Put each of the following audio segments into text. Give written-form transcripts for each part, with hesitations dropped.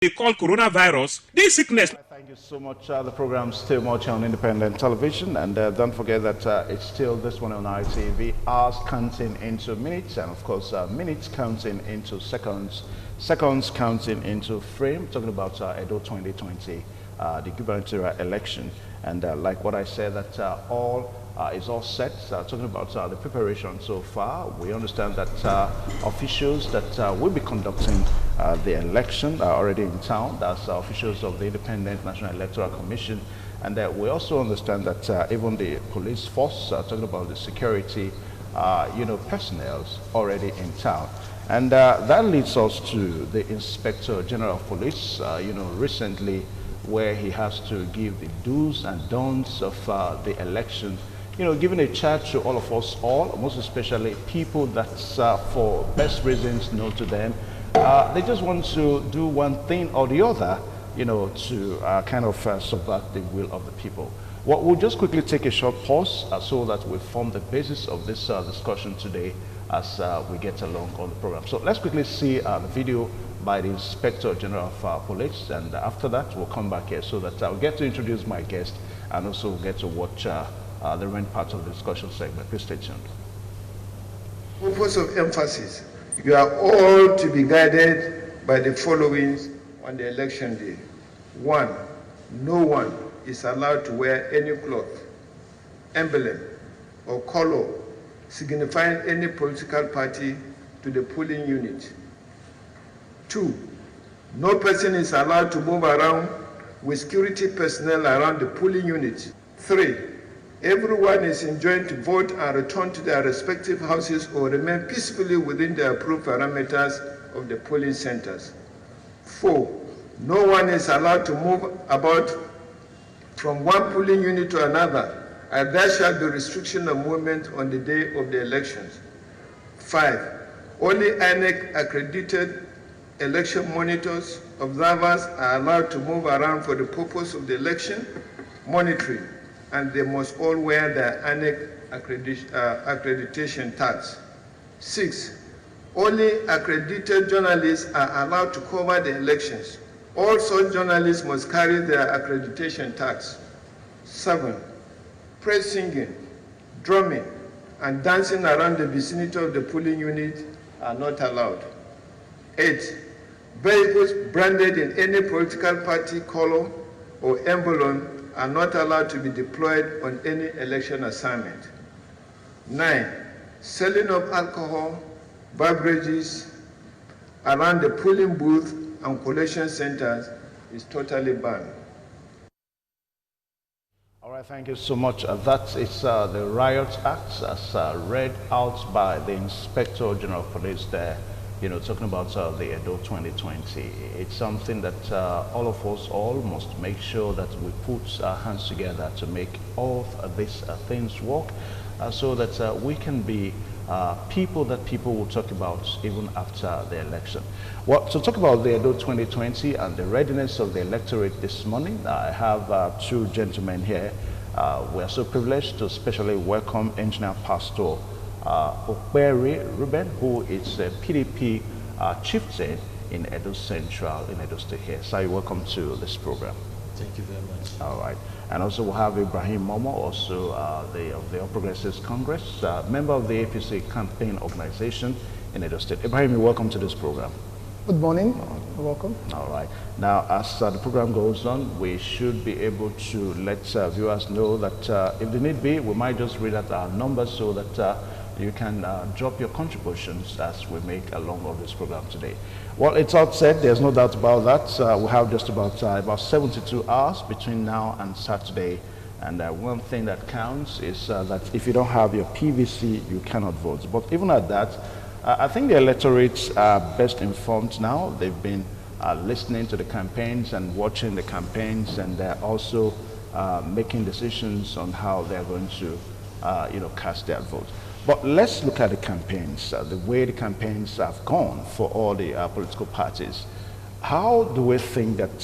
they call coronavirus, this sickness. Thank you so much. The program still much on independent television, and don't forget that it's still this one on ITV. Hours counting into minutes, and of course minutes counting into seconds, seconds counting into frame. Talking about EDO 2020, the gubernatorial election, and like what I said, that all is all set. Talking about the preparation so far, we understand that officials that will be conducting the election are already in town. That's officials of the Independent National Electoral Commission, and we also understand that even the police force, talking about the security, personnel already in town. And that leads us to the Inspector General of Police, recently, where he has to give the do's and don'ts of the election, giving a charge to all of us all, most especially people that's for best reasons known to them. They just want to do one thing or the other, to kind of subvert the will of the people. Well, we'll just quickly take a short pause so that we form the basis of this discussion today as we get along on the program. So let's quickly see the video by the Inspector General of Police, and after that we'll come back here so that I'll get to introduce my guest and also get to watch the remaining part of the discussion segment. Please stay tuned. Purpose of emphasis: you are all to be guided by the following on the election day. 1. No one is allowed to wear any cloth, emblem, or color signifying any political party to the polling unit. 2. No person is allowed to move around with security personnel around the polling unit. 3. Everyone is enjoined to vote and return to their respective houses or remain peacefully within the approved parameters of the polling centers. 4. No one is allowed to move about from one polling unit to another, and there shall be restriction of movement on the day of the elections. 5. Only INEC accredited election monitors, observers are allowed to move around for the purpose of the election monitoring, and they must all wear their INEC accreditation tags. 6. Only accredited journalists are allowed to cover the elections. All such journalists must carry their accreditation tags. 7. Praise singing, drumming, and dancing around the vicinity of the polling unit are not allowed. 8. Vehicles branded in any political party color or emblem are not allowed to be deployed on any election assignment. 9. Selling of alcohol, beverages around the polling booth and collection centers is totally banned. All right, thank you so much. That is the Riot Act as read out by the Inspector General of Police there, talking about the EDO 2020. It's something that all of us all must make sure that we put our hands together to make all of these things work so that we can be people that people will talk about even after the election. Well, to talk about the EDO 2020 and the readiness of the electorate this morning, I have two gentlemen here. We are so privileged to specially welcome Engineer Pastor Okpere Ruben, who is a PDP chieftain in Edo Central in Edo State here. So welcome to this program. Thank you very much. All right. And also we'll have Ibrahim Momo, also of the All Progressives Congress, member of the APC campaign organization in Edo State. Ibrahim, you're welcome to this program. Good morning. You're welcome. All right. Now, as the program goes on, we should be able to let viewers know that if there need be, we might just read out our numbers so that you can drop your contributions as we make along of this program today. Well, it's all said. There's no doubt about that. We have just about 72 hours between now and Saturday. And one thing that counts is that if you don't have your PVC, you cannot vote. But even at that, I think the electorates are best informed now. They've been listening to the campaigns and watching the campaigns, and they're also making decisions on how they're going to, cast their vote. But let's look at the campaigns, the way the campaigns have gone for all the political parties. How do we think that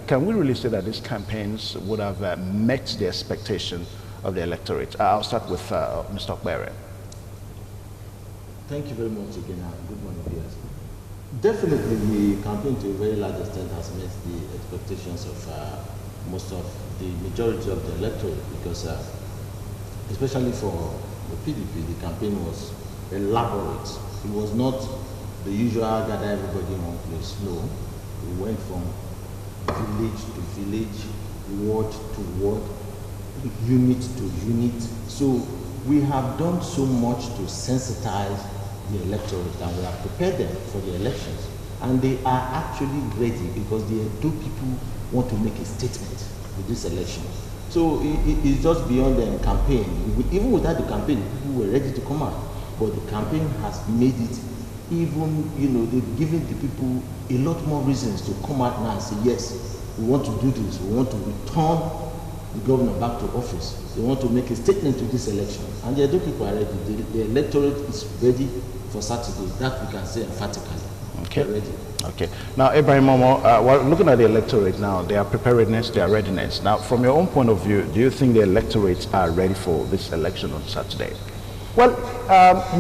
can we really say that these campaigns would have met the expectation of the electorate? I'll start with Mr. Okpere. Thank you very much again. Good morning, viewers. Definitely, the campaign to a very large extent has met the expectations of most of the majority of the electorate, because especially for the PDP, the campaign was elaborate. It was not the usual gather everybody in one place. No, we went from village to village, ward to ward, unit to unit. So we have done so much to sensitize the electorate, and we have prepared them for the elections. And they are actually ready, because the two people want to make a statement with this election. So it's just beyond the campaign. Even without the campaign, people were ready to come out. But the campaign has made it even, they've given the people a lot more reasons to come out now and say, yes, we want to do this. We want to return the governor back to office. They want to make a statement to this election. And the Edo people are ready. The electorate is ready for Saturday. That we can say emphatically. Okay. They're ready. Okay. Now, Ibrahim Momo, we're looking at the electorate now, their preparedness, their readiness. Now, from your own point of view, do you think the electorates are ready for this election on Saturday? Well,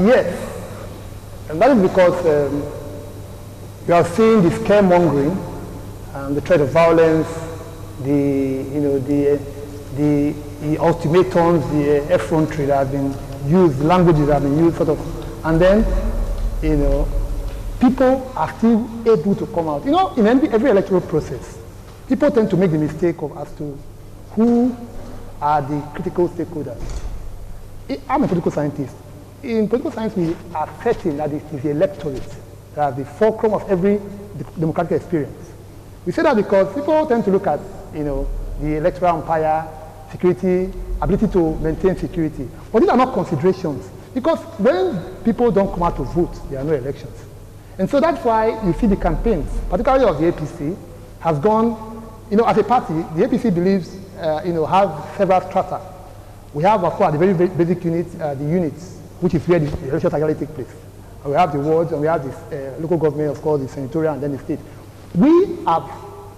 yes. And that is because you are seeing the scaremongering, the threat of violence, the ultimatums, the effrontery that have been used, languages that have been used, sort of, and then, people are still able to come out. In every electoral process, people tend to make the mistake of as to who are the critical stakeholders. I'm a political scientist. In political science, we are certain that it is the electorate that is the fulcrum of every democratic experience. We say that because people tend to look at, the electoral umpire, security, ability to maintain security. But these are not considerations, because when people don't come out to vote, there are no elections. And so that's why you see the campaigns, particularly of the APC, has gone, as a party, the APC believes, have several strata. We have, of course, the very basic units, the units, which is where the elections actually take place. And we have the wards, and we have the local government, of course, the senatorial, and then the state. We have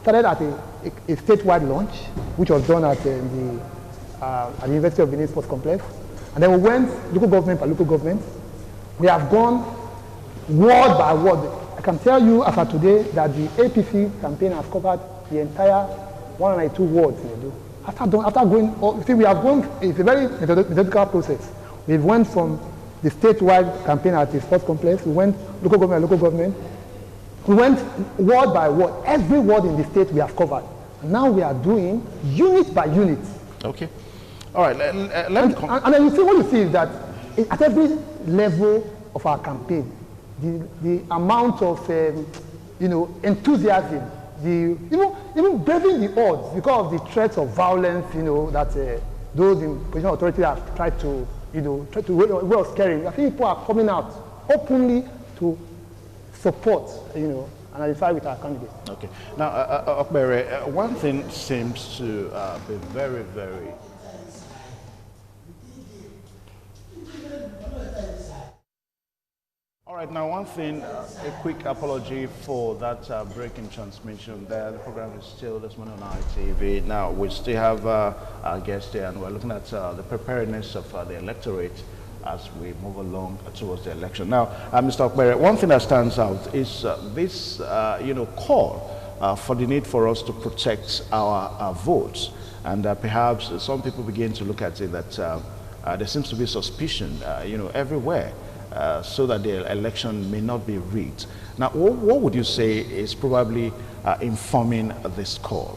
started at a statewide launch, which was done at the University of Benin Sports Complex. And then we went local government by local government. We have gone word by word. I can tell you as of today that the APC campaign has covered the entire 192 wards in Edo. After going, we have gone, it's a very methodical process. We went from the statewide campaign at the sports complex, we went local government, we went word by word. Every word in the state we have covered. And now we are doing unit by unit. Okay. All right. And then you see, what you see is that at every level of our campaign, the amount of enthusiasm, even braving the odds because of the threats of violence, that those in position of authority have tried to, way of scaring. I think people are coming out openly to support, and identify with our candidate. Okay. Now, Okbere, one thing seems to be very, very... All right, now one thing, a quick apology for that breaking transmission there. The program is still this morning on ITV. Now, we still have our guest here, and we're looking at the preparedness of the electorate as we move along towards the election. Now, Mr. Okbere, one thing that stands out is this, call for the need for us to protect our votes. And perhaps some people begin to look at it that there seems to be suspicion, everywhere. So that the election may not be rigged. Now, what would you say is probably informing this call?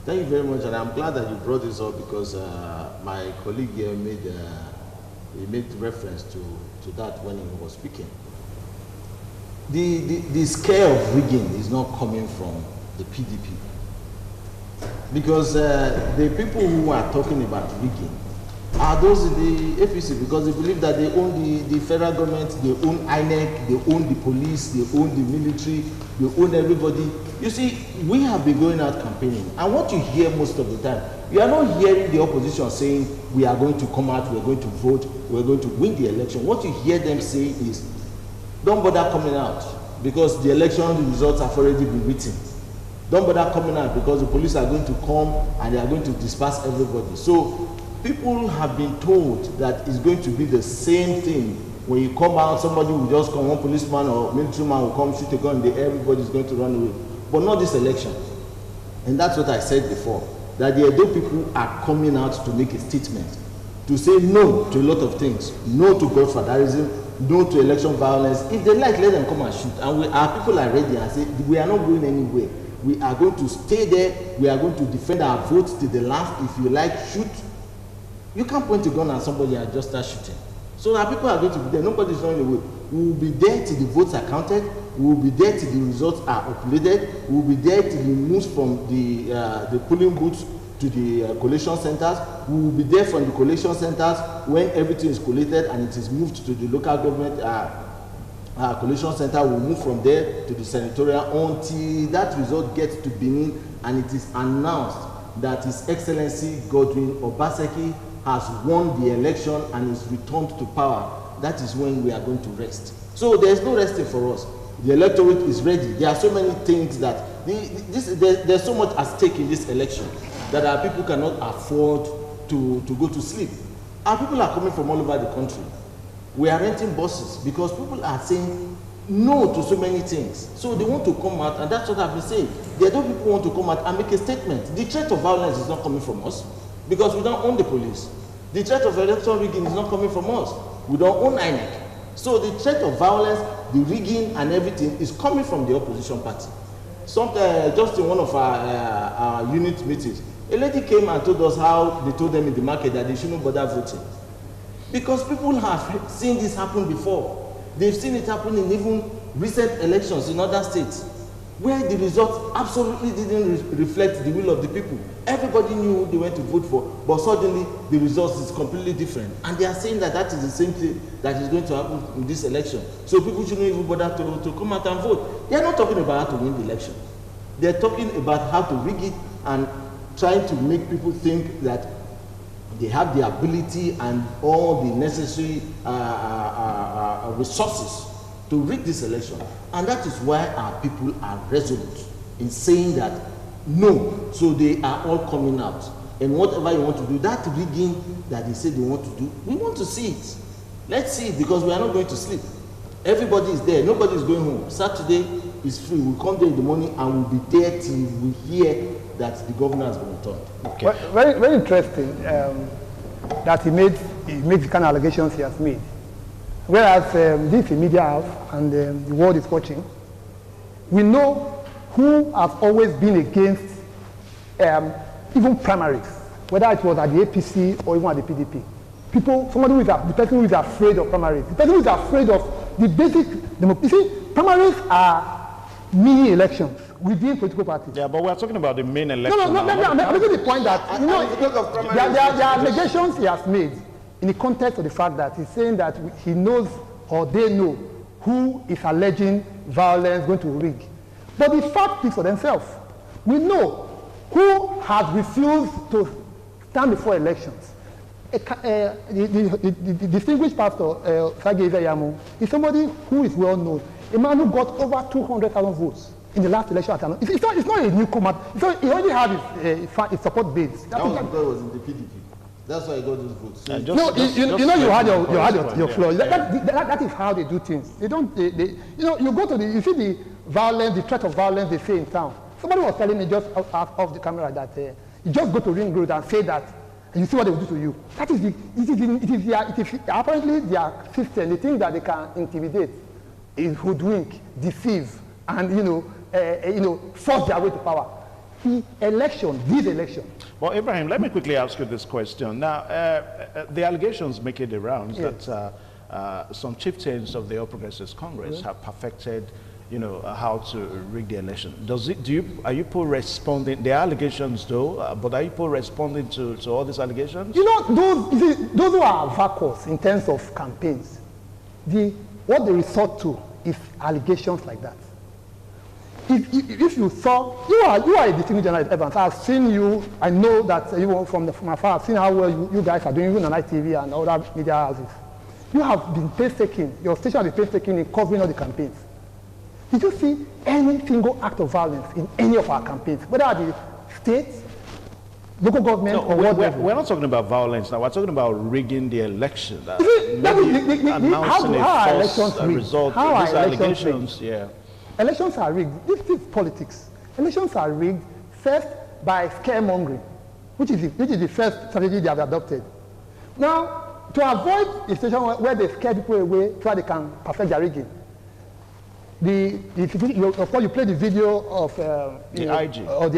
Thank you very much, and I'm glad that you brought this up, because my colleague here made reference to that when he was speaking. The scare of rigging is not coming from the PDP, because the people who are talking about rigging are those in the APC, because they believe that they own the federal government, they own INEC, they own the police, they own the military, they own everybody. You see, we have been going out campaigning, and what you hear most of the time, you are not hearing the opposition saying we are going to come out, we are going to vote, we are going to win the election. What you hear them say is, don't bother coming out, because the election results have already been written. Don't bother coming out, because the police are going to come and they are going to disperse everybody. So people have been told that it's going to be the same thing when you come out, somebody will just come, one policeman or military man will come, shoot a gun, everybody's going to run away. But not this election. And that's what I said before, that the Edo people are coming out to make a statement, to say no to a lot of things, no to godfatherism, no to election violence. If they like, let them come and shoot. And our people are ready and say, we are not going anywhere. We are going to stay there. We are going to defend our votes to the last. If you like, shoot. You can't point a gun at somebody and just start shooting. So our people are going to be there. Nobody's running away. We will be there till the votes are counted. We will be there till the results are uploaded. We will be there till we move from the polling booths to the collation centers. We will be there from the collation centers when everything is collated and it is moved to the local government collation center. We will move from there to the senatorial until that result gets to Benin and it is announced that His Excellency Godwin Obaseki has won the election and is returned to power. That is when we are going to rest. So there is no resting for us. The electorate is ready. There are so many things that there's so much at stake in this election that our people cannot afford to go to sleep. Our people are coming from all over the country. We are renting buses because people are saying no to so many things. So they want to come out, and that's what I've been saying. The other people want to come out and make a statement. The threat of violence is not coming from us because we don't own the police. The threat of election rigging is not coming from us. We don't own INEC. So the threat of violence, the rigging and everything is coming from the opposition party. Just in one of our unit meetings, a lady came and told us how they told them in the market that they shouldn't bother voting. Because people have seen this happen before. They've seen it happen in even recent elections in other states, where the results absolutely didn't reflect the will of the people. Everybody knew who they went to vote for, but suddenly the results is completely different. And they are saying that that is the same thing that is going to happen in this election. So people shouldn't even bother to come out and vote. They are not talking about how to win the election. They are talking about how to rig it and trying to make people think that they have the ability and all the necessary resources to rig this election. And that is why our people are resolute in saying that no. So they are all coming out. And whatever you want to do, that rigging that they say they want to do, we want to see it. Let's see it, because we are not going to sleep. Everybody is there. Nobody is going home. Saturday is free. We'll come there in the morning and we'll be there till we hear that the governor has been returned. Okay. Well, very, very interesting that he made the kind of allegations he has made. Whereas this is a media house and the world is watching, we know who has always been against even primaries, whether it was at the APC or even at the PDP. The person who is afraid of primaries, the person who is afraid of the basic democracy. You see, primaries are mini elections within political parties. Yeah, but we're talking about the main election. I'm making the point that, you know, there are allegations he has made in the context of the fact that he's saying that he knows or they know who is alleging violence going to rig. But the fact speaks for themselves. We know who has refused to stand before elections. The distinguished pastor, Sage Izayamu, is somebody who is well known. A man who got over 200,000 votes in the last election. It's not a newcomer. He already had his support base. That was because he was in the PDP. That's why he got those votes. You had your flaw. That is how they do things. They don't. You go to you see the violence, the threat of violence they say in town. Somebody was telling me just off the camera that you just go to Ring Road and say that, and you see what they will do to you. That is it is apparently their system. They think that they can intimidate, hoodwink, deceive, and force their way to power. This election. Well, Ibrahim, let me quickly ask you this question. Now, the allegations make it the rounds that some chieftains of the All Progressives Congress have perfected, how to rig the election. Are you responding? The allegations, though, but are you responding to all these allegations? Those who are vacuous in terms of campaigns, what they resort to is allegations like that. If you saw, you are a distinguished journalist, Evans. I've seen you. I know that you from afar. I've seen how well you guys are doing, even on ITV and other media houses. You have been painstaking. Your station has been painstaking in covering all the campaigns. Did you see any single act of violence in any of our campaigns, whether at the state, local government No, or what level. we're not talking about violence now. We're talking about rigging the election. Announcing a how are false elections rigged? result. How are These elections allegations, yeah. Elections are rigged. This is politics. Elections are rigged first by scaremongering, which is the first strategy they have adopted. Now, to avoid a situation where they scare people away so they can perfect their rigging, of course, you play the video of the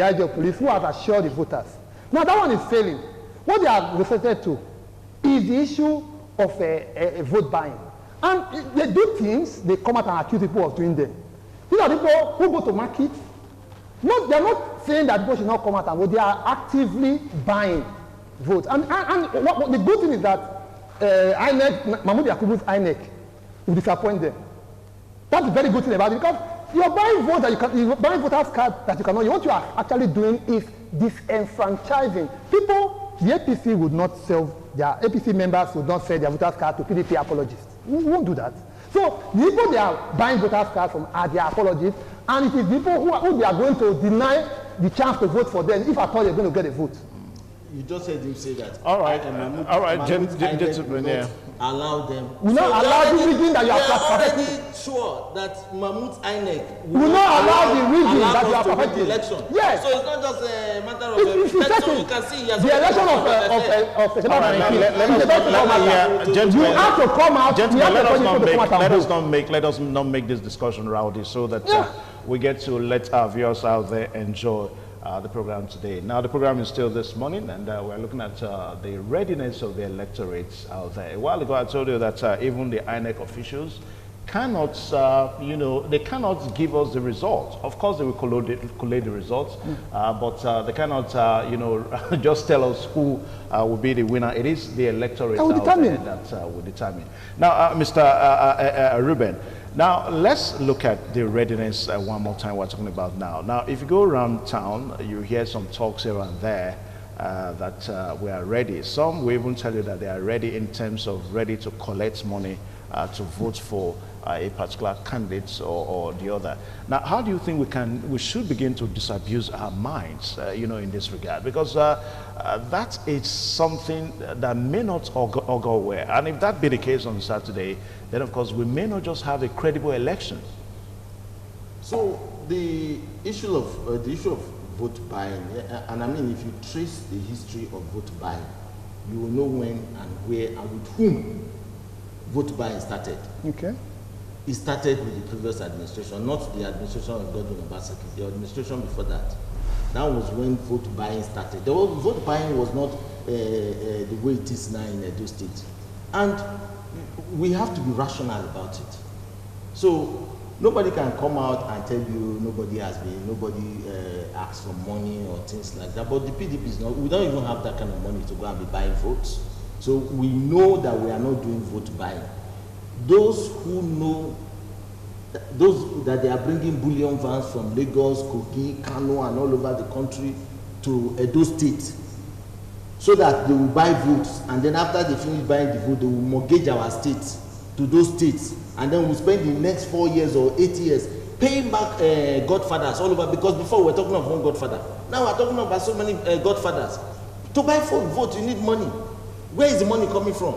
IG of police who has assured the voters. Now, that one is failing. What they are referred to is the issue of a vote buying. And they do things, they come out and accuse people of doing them. These are people who go to market. They're not saying that people should not come out and vote. They are actively buying votes. And the good thing is that INEC, Mahmoud Yakubu's INEC, will disappoint them. That's a very good thing about it, because you're buying votes you're buying voters cards that you cannot use. What you are actually doing is disenfranchising people. The APC would not sell their APC members would not sell their voters card to PDP apologists. We won't do that. So the people they are buying voters cards from are their apologists, and it is people who they are going to deny the chance to vote for them if at all they're going to get a vote. You just heard him say that. All right, gentlemen, yeah. Allow them. We not allow the rigging that you are already sure that Mahmoud's INEC will not allow the rigging that you are perfecting. Election. Yes. So it's not just a matter of election. You can see the election of September 19th. You have to come out. Gentlemen, let us not make this discussion rowdy, so that we get to let our viewers out there enjoy the program today. Now, the program is still this morning, and we're looking at the readiness of the electorates out there. A while ago, I told you that even the INEC officials cannot, they cannot give us the results. Of course, they will collate the results, but they cannot, just tell us who will be the winner. It is the electorate out there that will determine. Now, Mr. Ruben, now, let's look at the readiness one more time we're talking about now. Now, if you go around town, you hear some talks here and there that we are ready. Some will even tell you that they are ready in terms of ready to collect money to vote for a particular candidate or the other. Now, how do you think we should begin to disabuse our minds, in this regard? Because that is something that may not go well. And if that be the case on Saturday, then of course we may not just have a credible election. So the issue of vote buying, and I mean, if you trace the history of vote buying, you will know when and where and with whom vote buying started. Okay. It started with the previous administration, not the administration of Godwin Obaseki, the administration before that. That was when vote buying started. Vote buying was not the way it is now in Edo State. And we have to be rational about it. So nobody can come out and tell you nobody asked for money or things like that. But the PDP is not, we don't even have that kind of money to go and be buying votes. So we know that we are not doing vote buying. Those who know, those that they are bringing bullion vans from Lagos, Kogi, Kano, and all over the country to Edo State, so that they will buy votes, and then after they finish buying the vote, they will mortgage our states to those states, and then we'll spend the next 4 years or 8 years paying back godfathers all over, because before we were talking of one godfather. Now we're talking about so many godfathers. To buy vote, you need money. Where is the money coming from?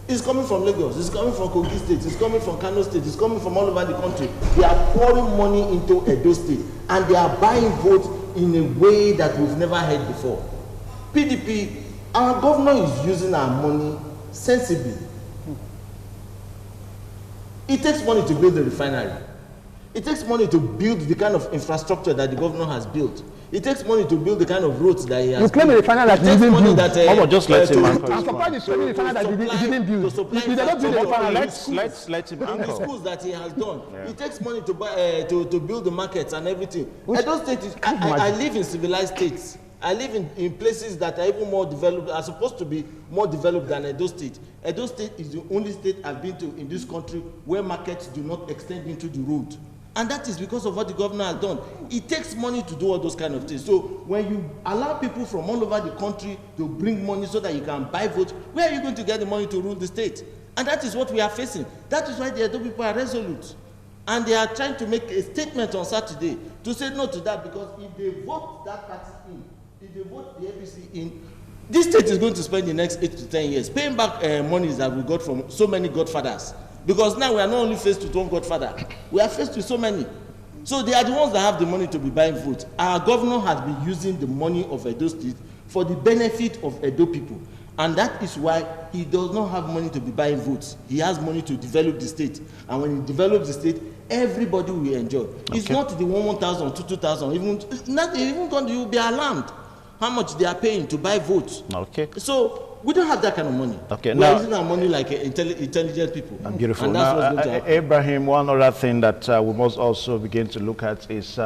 It's coming from Lagos, it's coming from Kogi State, it's coming from Kano State, it's coming from all over the country. They are pouring money into Edo State, and they are buying votes in a way that we've never heard before. PDP, our governor is using our money sensibly. It takes money to build the refinery. It takes money to build the kind of infrastructure that the governor has built. It takes money to build the kind of roads that he has. You claim the refinery that he didn't build. Just let him answer. I'm surprised you claim the refinery that he didn't build. Let's him answer. The schools that he has done. It takes money to buy, to build the markets and everything. Edo State is, I live in civilized states. I live in places that are even more developed, are supposed to be more developed than Edo State. Edo State is the only state I've been to in this country where markets do not extend into the road. And that is because of what the governor has done. It takes money to do all those kind of things. So when you allow people from all over the country to bring money so that you can buy votes, where are you going to get the money to rule the state? And that is what we are facing. That is why the Edo people are resolute. And they are trying to make a statement on Saturday to say no to that, because if they vote that party in, if they vote the APC in, this state is going to spend the next 8 to 10 years paying back monies that we got from so many godfathers. Because now we are not only faced with one godfather, we are faced with so many. So they are the ones that have the money to be buying votes. Our governor has been using the money of Edo State for the benefit of Edo people. And that is why he does not have money to be buying votes. He has money to develop the state. And when he develops the state, everybody will enjoy. Okay. It's not the 1,000, 2,000, even you will be alarmed how much they are paying to buy votes. Okay. So we don't have that kind of money. Okay. We are using our money like intelligent people. Beautiful. And that's now, what's going to Ibrahim, one other thing that we must also begin to look at is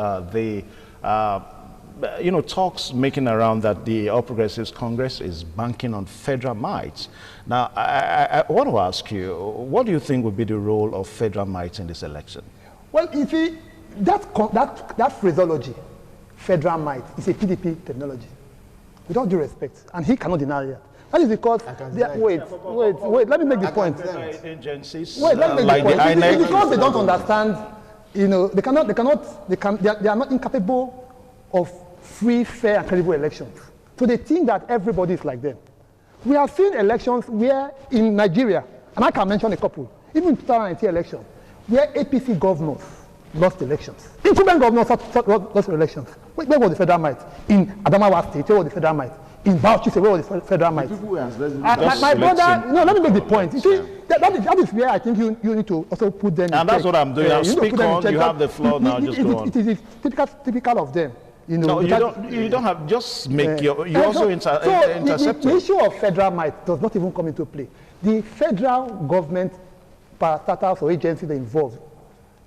talks making around that the All Progressives Congress is banking on federal might. Now, I want to ask you, what do you think would be the role of federal might in this election? Well, you see, that phraseology, federal might, is a PDP technology. With all due respect, and he cannot deny that. That is because, wait, let me make the point. Agencies, wait, let me make the point. It's because they don't understand, they are not incapable of free, fair, and credible elections. So they think that everybody is like them. We have seen elections where in Nigeria, and I can mention a couple, even in 2019 election, where APC governors lost elections. Incumbent governors lost elections. Where was the federal might? In Adamawa State, where was the federal might? In Bauchi, where was the federal might? My brother, let me make the point. You see, that is where I think you need to also put them in check. And that's what I'm doing. I'll speak on, you have the floor now, just go on. It is typical of them. No, you don't have, just make you also intercept. The issue of federal might does not even come into play. The federal government parastatals or agencies involved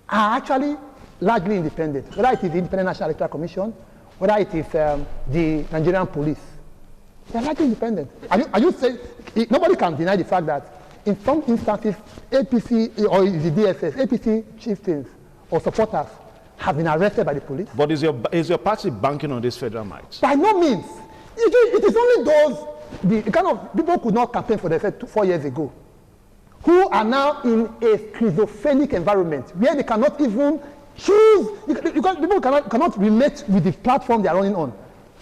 are actually largely independent, whether it is the Independent National Electoral Commission, whether it is the Nigerian police. They are largely independent. Are you saying, nobody can deny the fact that in some instances, APC or the DSS, APC chieftains or supporters have been arrested by the police. But is your party banking on this federal might? By no means. It is only those, the kind of people who could not campaign for themselves 4 years ago, who are now in a schizophrenic environment where they cannot even choose, people cannot relate with the platform they are running on,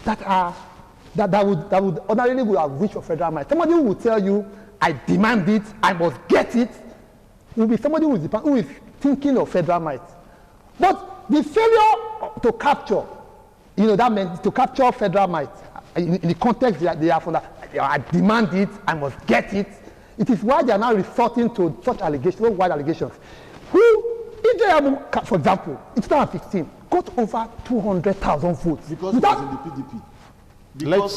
that would ordinarily have reached for federal might. Somebody who will tell you, I demand it, I must get it, will be somebody who is thinking of federal might. But the failure to capture, that meant to capture federal might in the context they are from that, I demand it, I must get it. It is why they are now resorting to such allegations, so wide allegations. EDO, for example, in 2015, got over 200,000 votes. Because it was in the PDP.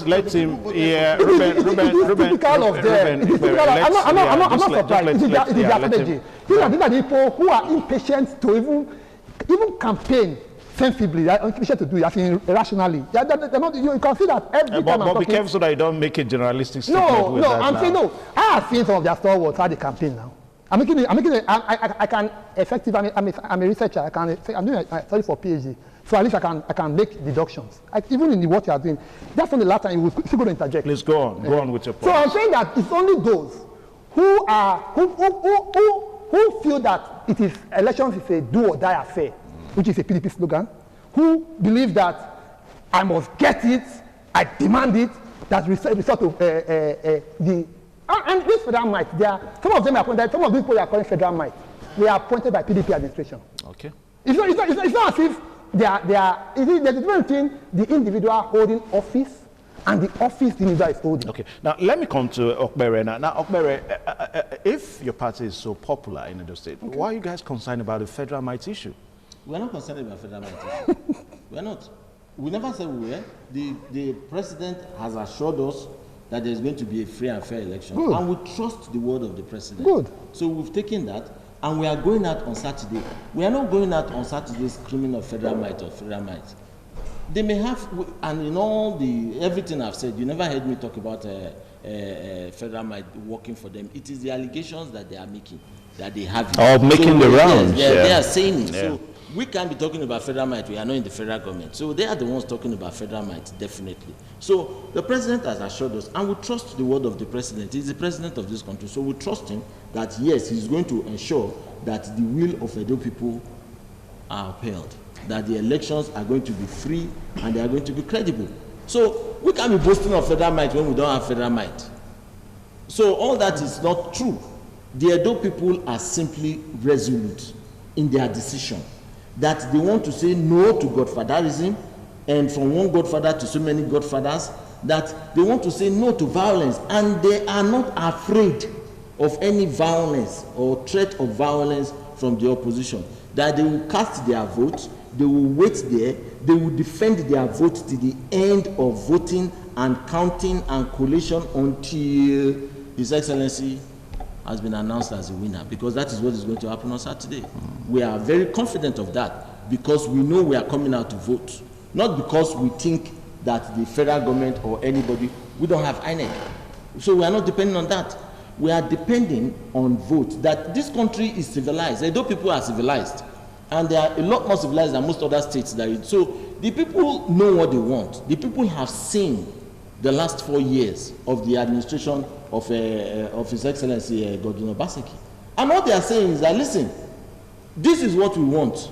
Let him, yeah, Ruben, typical of them. I'm not surprised. It is their strategy. These are the people who are impatient to even campaign sensibly. They are impatient to do it, I think, rationally. They're not, you can see that every time but be careful so that you don't make a journalistic statement with that. I'm saying no. I have seen some of their stalwarts at the campaign now. I can effective. I'm a researcher. I'm doing a study for PhD. So at least I can make deductions. Even in what you are doing, that's not the last time you will still go to interject. Please go on. Go on with your point. So I'm saying that it's only those who feel that it is elections is a do or die affair, which is a PDP slogan, who believe that I must get it, I demand it, that resort to and this federal might. Some of them are appointed. Some of these people are calling federal might. They are appointed by PDP administration. Okay. It's not as if there's a difference between the individual holding office and the office the individual is holding. Okay. Now let me come to Okbere. Now Okbere, if your party is so popular in Edo State, why are you guys concerned about the federal might issue? We're not concerned about federal might issue. We're not. We never said we were. The president has assured us that there's going to be a free and fair election. Good. And we trust the word of the president. Good. So we've taken that, and we are going out on Saturday. We are not going out on Saturday screaming of federal might or federal might. They may have, and in all everything I've said, you never heard me talk about federal might working for them. It is the allegations that they are making, that they have it. Oh, making the rounds. They are saying it. Yeah. So we can't be talking about federal might. We are not in the federal government. So they are the ones talking about federal might, definitely. So the president has assured us, and we trust the word of the president. He's the president of this country. So we trust him that, yes, he's going to ensure that the will of Edo people are upheld, that the elections are going to be free and they are going to be credible. So we can't be boasting of federal might when we don't have federal might. So all that is not true. The Edo people are simply resolute in their decision that they want to say no to godfatherism, and from one godfather to so many godfathers, that they want to say no to violence, and they are not afraid of any violence or threat of violence from the opposition. That they will cast their vote, they will wait there, they will defend their vote to the end of voting and counting and collation until His Excellency has been announced as a winner, because that is what is going to happen on Saturday. We are very confident of that because we know we are coming out to vote, not because we think that the federal government or anybody, we don't have INEC. So we are not depending on that. We are depending on vote, that this country is civilized. Edo people are civilized, and they are a lot more civilized than most other states. So the people know what they want. The people have seen the last 4 years of the administration of His Excellency Godwin Obaseki. And what they are saying is that, listen, this is what we want.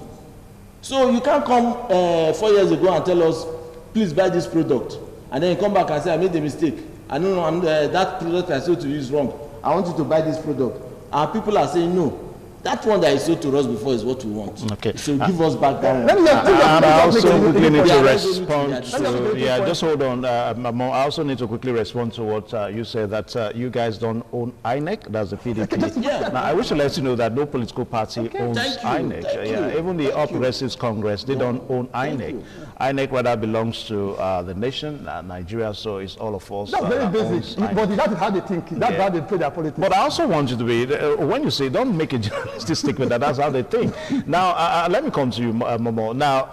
So you can't come 4 years ago and tell us, please buy this product, and then you come back and say, I made a mistake. I don't know, that product I sold to you is wrong. I want you to buy this product. And people are saying, no, that one that I sold to us before is what we want. Okay. So give us back that one. And I also quickly need to respond to, just hold on, Mamo. I also need to quickly respond to what you said, that you guys don't own INEC, that's the PDP. Yeah. Now, I wish to let you know that no political party owns INEC. Even the All Progressives Congress, they don't own INEC. INEC rather belongs to the nation, Nigeria, so it's all of us. That's very basic, but that is how they think. That's how they play their politics. But I also want you to be, when you say, don't make a journalistic statement that's how they think. Now, let me come to you, Momo. Now,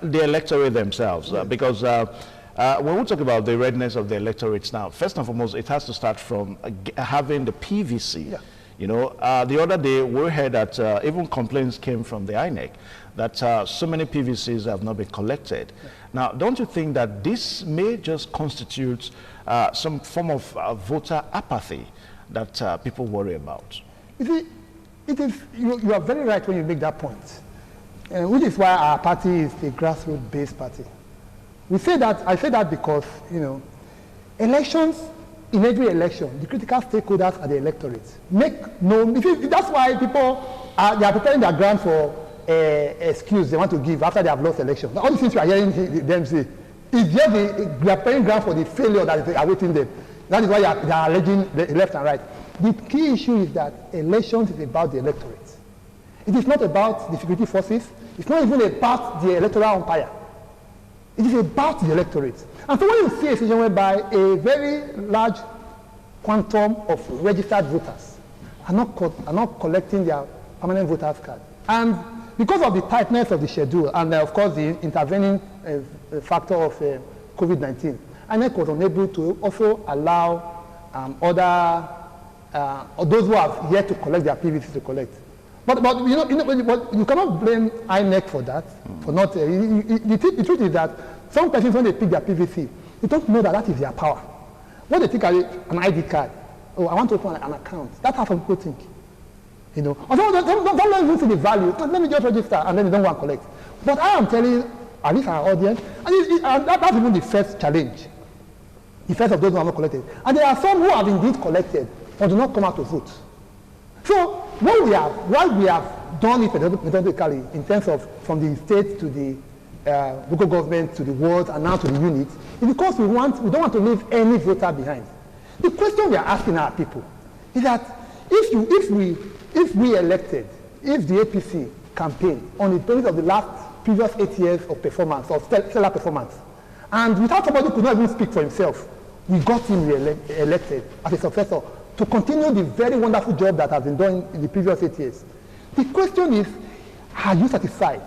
the electorate themselves, because when we talk about the readiness of the electorates now, first and foremost, it has to start from having the PVC. Yeah. You know, the other day we heard that even complaints came from the INEC that so many PVCs have not been collected. Yeah. Now, don't you think that this may just constitute some form of voter apathy that people worry about? You see, you are very right when you make that point, which is why our party is a grassroots-based party. I say that because, you know, elections, in every election, the critical stakeholders are the electorate. That's why people they are preparing their ground for excuse they want to give after they have lost election. All the things you are hearing them say is just they are preparing ground for the failure that is awaiting them. That is why they are alleging the left and right. The key issue is that elections is about the electorate. It is not about the security forces. It's not even about the electoral umpire. It is about the electorate. And so when you see a situation whereby a very large quantum of registered voters are not collecting their permanent voters card, and because of the tightness of the schedule and of course the intervening factor of COVID-19, INEC was unable to also allow those who have yet to collect their PVC to collect. But you cannot blame INEC for that. For not the truth is that some persons, when they pick their PVC, they don't know that is their power. When they take an ID card, oh, I want to open an account. That's how some people think. You know, don't even see the value. Let me just register, and then they don't want to collect. But I am telling at least our audience, and that's even the first challenge. The first of those who have not collected. And there are some who have indeed collected, but do not come out to vote. So what we have done it methodically in terms of from the state to the local government to the wards and now to the units is because we don't want to leave any voter behind. The question we are asking our people is that if we elected, if the APC campaign on the basis of the previous 8 years of performance, of stellar performance, and without somebody who could not even speak for himself, we got him elected as a successor to continue the very wonderful job that has been done in the previous 8 years. The question is, are you satisfied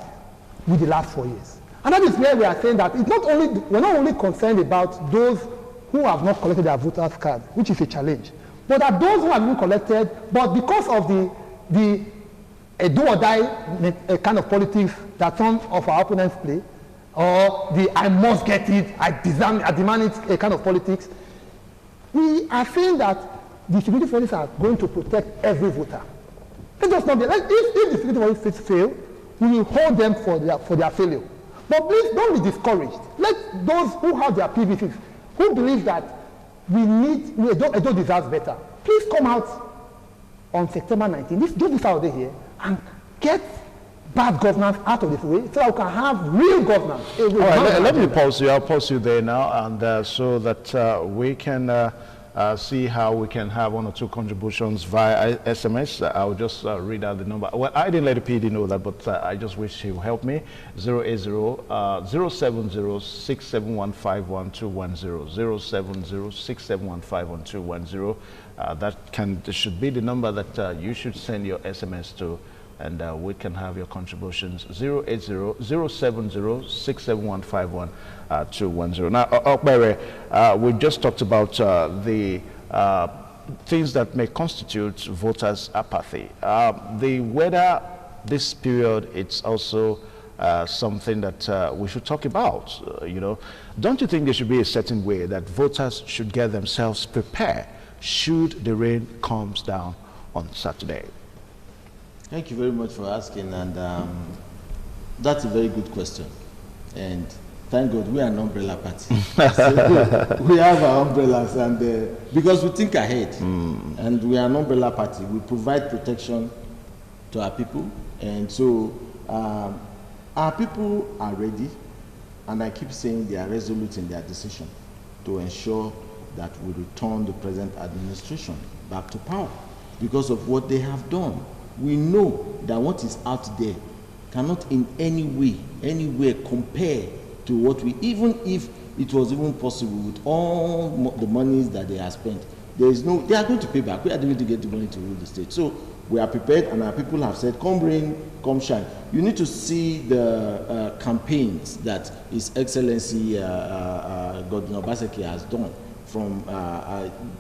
with the last 4 years? And that is where we are saying that we're not only concerned about those who have not collected their voters card, which is a challenge, but that those who have been collected, but because of the do or die kind of politics that some of our opponents play, or the I must get it, I demand it kind of politics, we are saying that the security forces are going to protect every voter. Let us not be like if the security forces fail, we will hold them for their failure. But please don't be discouraged. Let let those who have their PVCs, who believe that Edo deserves better, please come out on September 19th. Do this out here and get bad governance out of this way so that we can have real governance. All right, let me pause you. I'll pause you there now, and so that we can see how we can have 1 or 2 contributions via SMS. I'll just read out the number. Well, I didn't let the PD know that, but I just wish he would help me. 080-070-671-51210. That should be the number that you should send your SMS to, and we can have your contributions. 080-070-671-51210. Now, Okbere, we just talked about the things that may constitute voters' apathy. The weather this period, it's also something that we should talk about. You know, don't you think there should be a certain way that voters should get themselves prepared should the rain comes down on Saturday? Thank you very much for asking, and that's a very good question. And thank God we are an umbrella party. So we have our umbrellas, and because we think ahead, and we are an umbrella party, we provide protection to our people, and so our people are ready, and I keep saying they are resolute in their decision to ensure that we return the present administration back to power because of what they have done. We know that what is out there cannot in any way, anywhere compare to what we, even if it was even possible with all the monies that they have spent, there is no, they are going to pay back. We are going to get the money to rule the state. So we are prepared, and our people have said, come rain, come shine. You need to see the campaigns that His Excellency Godwin Obaseki has done from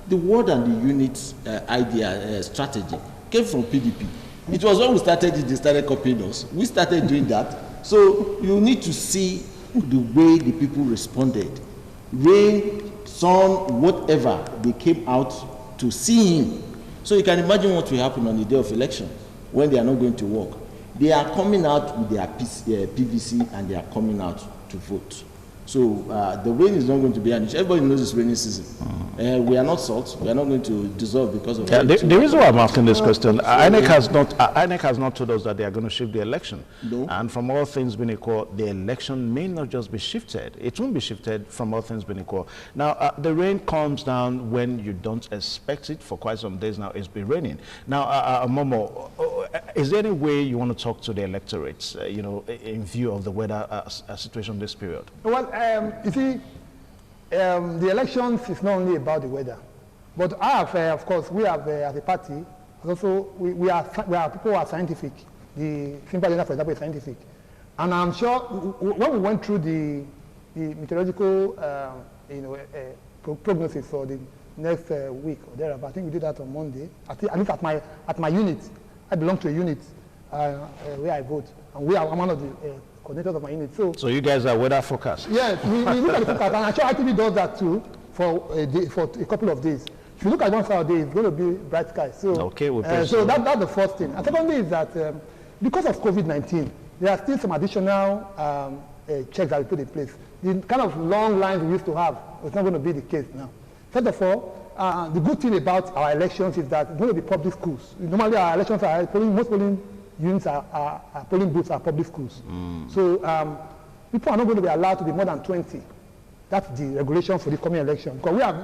the word and the unit idea, strategy, came from PDP. It was when we started it, they started copying us. We started doing that. So you need to see the way the people responded. Rain, sun, whatever, they came out to see him. So you can imagine what will happen on the day of election when they are not going to work. They are coming out with their PVC, and they are coming out to vote. So the rain is not going to be an issue. Everybody knows it's rainy season. We are not salt. We are not going to dissolve because of the reason why I'm asking this question, INEC has not told us that they are going to shift the election. No. And from all things being equal, the election may not just be shifted. It won't be shifted from all things being equal. Now, the rain comes down when you don't expect it. For quite some days now, it's been raining. Now, Momo, is there any way you want to talk to the electorate, you know, in view of the weather situation this period? Well, you see, the elections is not only about the weather, but I have, of course, we have as a party, also we are people who are scientific. The simple agenda, for example, is scientific, and I'm sure when we went through the meteorological, prognosis for the next week or thereabout, I think we did that on Monday. At least at my unit, I belong to a unit where I vote, and I'm one of the coordinators of my unit. So you guys are weather forecast? Yes, we look at the forecast, and I'm sure ITV does that too for a couple of days. If you look at one Saturday, it's going to be bright skies. So, okay, so that's the first thing. And secondly is that because of COVID-19, there are still some additional checks that we put in place. The kind of long lines we used to have, it's not going to be the case now. First of all, the good thing about our elections is that it's going to be public schools. Normally our elections are most polling units are polling booths are public schools. So people are not going to be allowed to be more than 20. That's the regulation for the coming election. Because we are,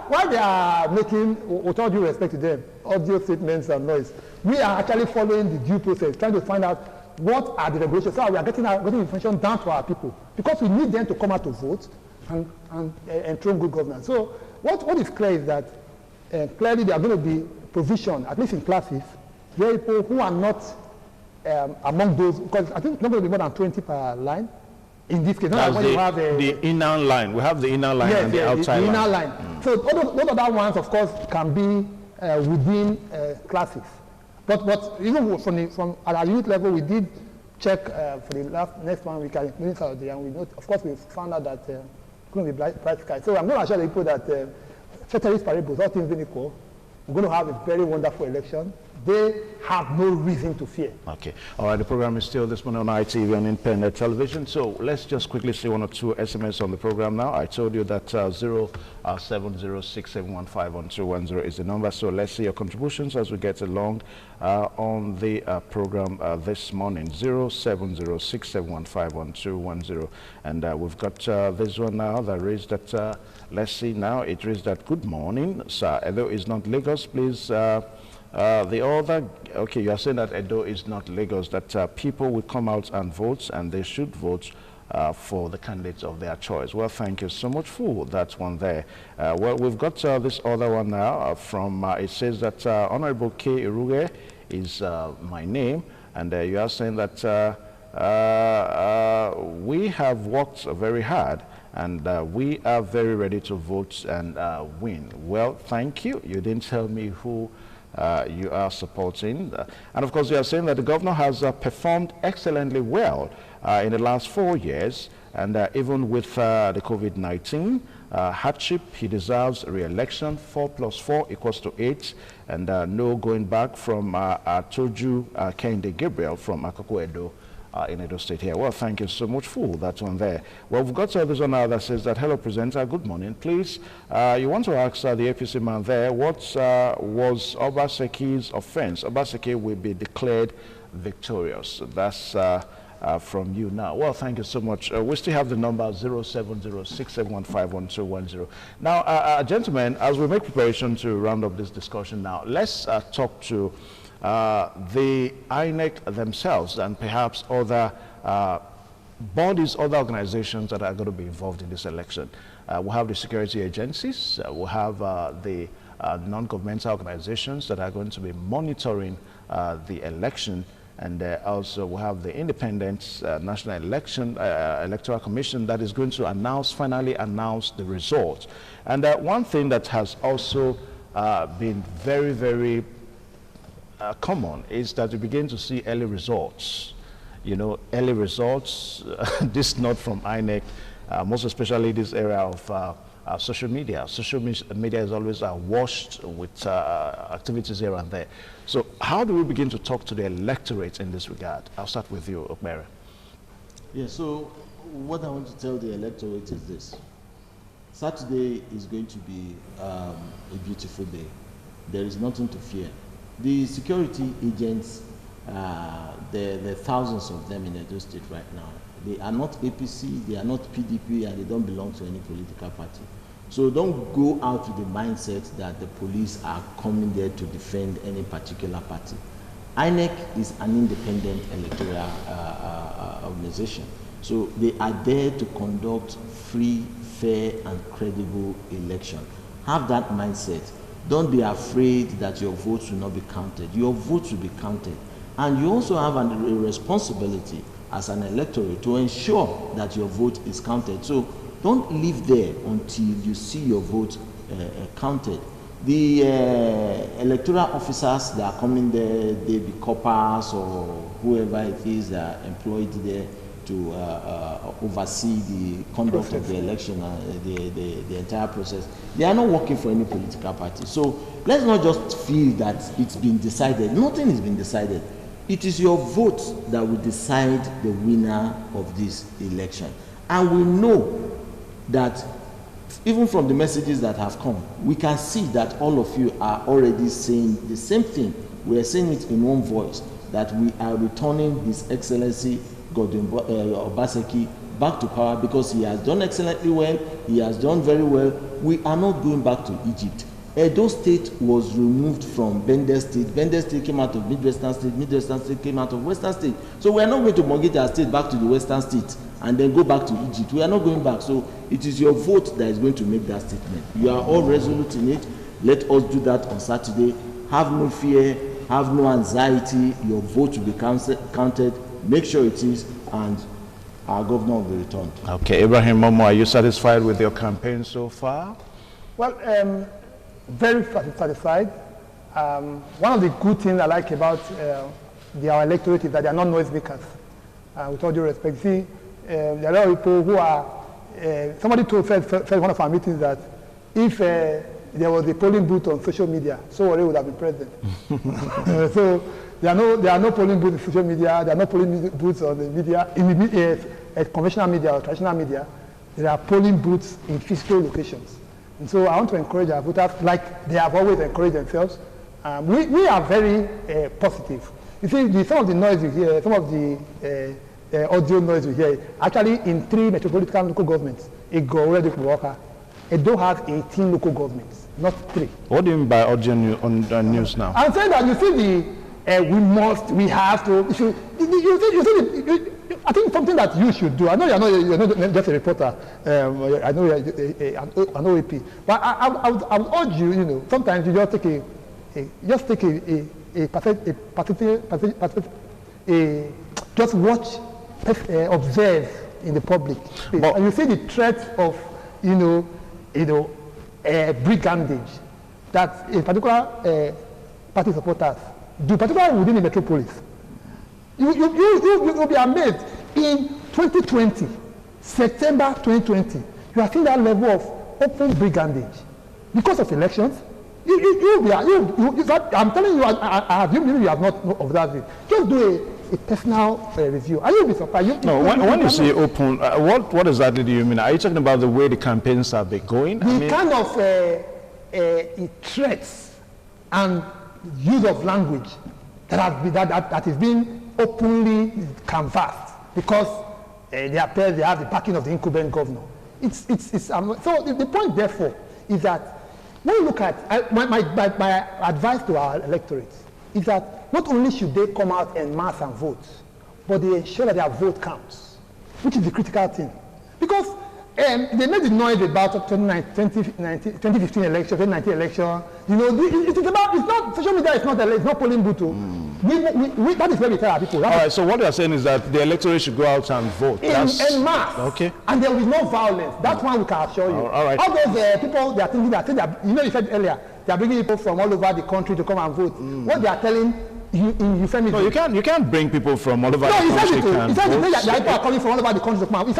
while they are making, with all due respect to them, audio statements and noise, we are actually following the due process, trying to find out what are the regulations. So we are getting information down to our people, because we need them to come out to vote and enthrone good governance. So what is clear is that clearly there are going to be provision, at least in classes, where people who are not among those, because I think it's not going to be more than 20 per line. In this case, that's the inner line. We have the inner line and the outside line. Inner line. So those other ones, of course, can be within classes. But even from at our youth level, we did check for the next one week, and we of course we found out that it's going to be bright sky. So I'm going to assure the people that ceteris paribus, all things being equal, we're going to have a very wonderful election, they have no reason to fear. Okay. All right. The program is still this morning on ITV on independent television. So let's just quickly see one or two SMS on the program now. I told you that 07067151210 is the number. So let's see your contributions as we get along on the program this morning. 07067151210. And we've got this one now that reads that, let's see now, it reads that, good morning, sir. Edo is not Lagos, please. The other, okay, you are saying that Edo is not Lagos, that people will come out and vote, and they should vote for the candidates of their choice. Well, thank you so much for that one there. Well, we've got this other one now from, it says that Honorable K. Iruge is my name, and you are saying that we have worked very hard, and we are very ready to vote and win. Well, thank you. You didn't tell me who you are supporting. And of course, you are saying that the governor has performed excellently well in the last 4 years, and even with the COVID-19 hardship, he deserves re-election. 4 + 4 = 8, and no going back from Toju Kende Gabriel from Akoko Edo in Edo State here. Well, thank you so much for that one there. Well, we've got this one now that says that, hello, presenter, good morning. Please, you want to ask the APC man there, what was Obaseki's offense? Obaseki will be declared victorious. That's from you now. Well, thank you so much. We still have the number 07067151210. Now, gentlemen, as we make preparation to round up this discussion now, let's talk to the INEC themselves and perhaps other bodies, other organizations that are going to be involved in this election. We'll have the security agencies, we'll have the non-governmental organizations that are going to be monitoring the election, and also we'll have the independent National Electoral Commission that is going to finally announce the results. And one thing that has also been very, very common is that we begin to see early results. You know, early results, this not from INEC, most especially this area of social media. Social media is always washed with activities here and there. So how do we begin to talk to the electorate in this regard? I'll start with you, Okmere. Yeah, so what I want to tell the electorate is this. Saturday is going to be a beautiful day. There is nothing to fear. The security agents, there are thousands of them in Edo State right now. They are not APC, they are not PDP, and they don't belong to any political party. So don't go out with the mindset that the police are coming there to defend any particular party. INEC is an independent electoral organization. So they are there to conduct free, fair, and credible election. Have that mindset. Don't be afraid that your votes will not be counted. Your votes will be counted. And you also have a responsibility as an electorate to ensure that your vote is counted. So don't live there until you see your vote counted. The electoral officers that are coming there, they be coppers or whoever it is that are employed there to oversee the conduct of the election, the entire process. They are not working for any political party. So let's not just feel that it's been decided. Nothing has been decided. It is your vote that will decide the winner of this election. And we know that even from the messages that have come, we can see that all of you are already saying the same thing. We are saying it in one voice, that we are returning His Excellency Godwin Obaseki back to power because he has done excellently well, he has done very well. We are not going back to Egypt. Edo State was removed from Bender State. Bender State came out of Midwestern State. Midwestern State came out of Western State. So we are not going to mortgage our state back to the Western State and then go back to Egypt. We are not going back. So it is your vote that is going to make that statement. You are all resolute in it. Let us do that on Saturday. Have no fear. Have no anxiety. Your vote will be counted. Make sure it is, and our governor will be returned. Okay, Ibrahim Momo, are you satisfied with your campaign so far? Well, very satisfied. One of the good things I like about our electorate is that they are not noisemakers. With all due respect, see, there are a lot of people who are. Somebody said one of our meetings that if there was a polling booth on social media, so they would have been present. So there are no polling booths in social media, there are no polling booths on the media, in the conventional media or traditional media. There are polling booths in physical locations. And so I want to encourage our voters, like they have always encouraged themselves. We are very positive. You see, some of the noise you hear, some of the audio noise you hear, actually in 3 metropolitan local governments, Edo has 18 local governments, not 3. What do you mean by audio news now? I'm saying that you see we have to, I think something that you should do. I know you're not just a reporter. I know you're an OAP, but I would urge you. Sometimes you just watch, observe in the public space, and you see the threat of brigandage that a particular party supporters do, particularly within the metropolis. You'll be amazed. In 2020, September 2020, you are seeing that level of open brigandage because of elections. I'm telling you, you have not observed it. Just do a personal review, and you'll be surprised. When you say open, what exactly do you mean? Are you talking about the way the campaigns have been going? The kind of threats and use of language that is being openly canvassed because they have the backing of the incumbent governor. So the point, therefore, is that when you look at my advice to our electorate is that not only should they come out en masse and vote, but they ensure that their vote counts, which is the critical thing. Because they made the noise about 2015 election, 2019 election. It's not social media. It's not polling booth. That is where we tell our people. All right. So what you are saying is that the electorate should go out and vote en masse. Okay. And there will be no violence. That's one we can assure you. All right. All those people, they are thinking that you said earlier, they are bringing people from all over the country to come and vote. What they are telling. No, you can't bring people from all over the country. He said that people are coming from all over the country to come out. What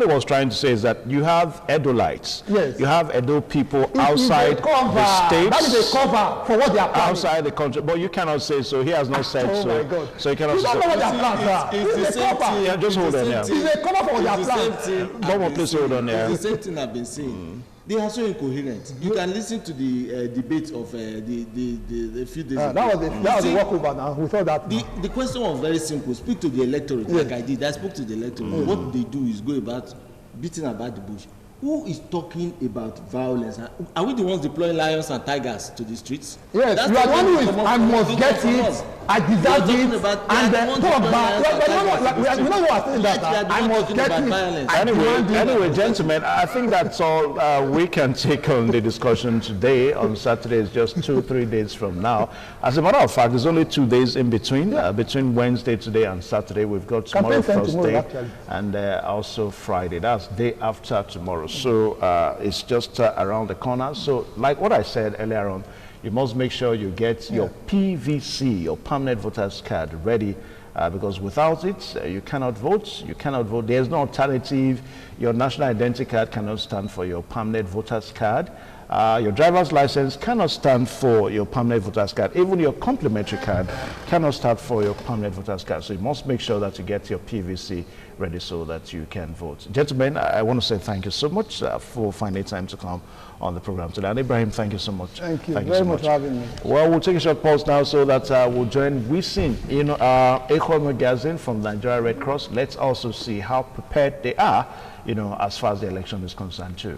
he was trying to say is that you have Edolites. Yes. You have Edo people outside the states. That is a cover for what they are planning. Outside the country. But you cannot say so. He has not said so. Oh my God. So you cannot you say don't know what they are planning. It's the same thing. Yeah, just hold on here. It's a cover for what they are planning. Don't please hold on here. It's the same thing I've been saying. They are so incoherent. You can listen to the debate of the few days ago. That was the walkover now. We thought that. The question was very simple. Speak to the electorate, like I did. I spoke to the electorate. What they do is go about beating about the bush. Who is talking about violence? Are we the ones deploying lions and tigers to the streets? Yes, that's you are the one who is, I must get it, I deserve it, and talk about, we know who are saying that, I must get it. Anyway, gentlemen, I think that's all we can take on the discussion today. On Saturday is just 2-3 days from now. As a matter of fact, there's only 2 days in between, between Wednesday today and Saturday. We've got tomorrow, Thursday, and also Friday. That's day after tomorrow. So it's just around the corner. So like what I said earlier on, you must make sure you get your PVC, your permanent voter's card, ready because without it, you cannot vote. You cannot vote. There's no alternative. Your national identity card cannot stand for your permanent voter's card. Your driver's license cannot stand for your permanent voter's card. Even your complementary card cannot stand for your permanent voter's card. So you must make sure that you get your PVC ready so that you can vote. Gentlemen, I want to say thank you so much for finding time to come on the program today. And Ibrahim, thank you so much. Thank you very much for having me. Well, we'll take a short pause now so that we'll join Wisin, Echo Magazine from Nigeria Red Cross. Let's also see how prepared they are, as far as the election is concerned too.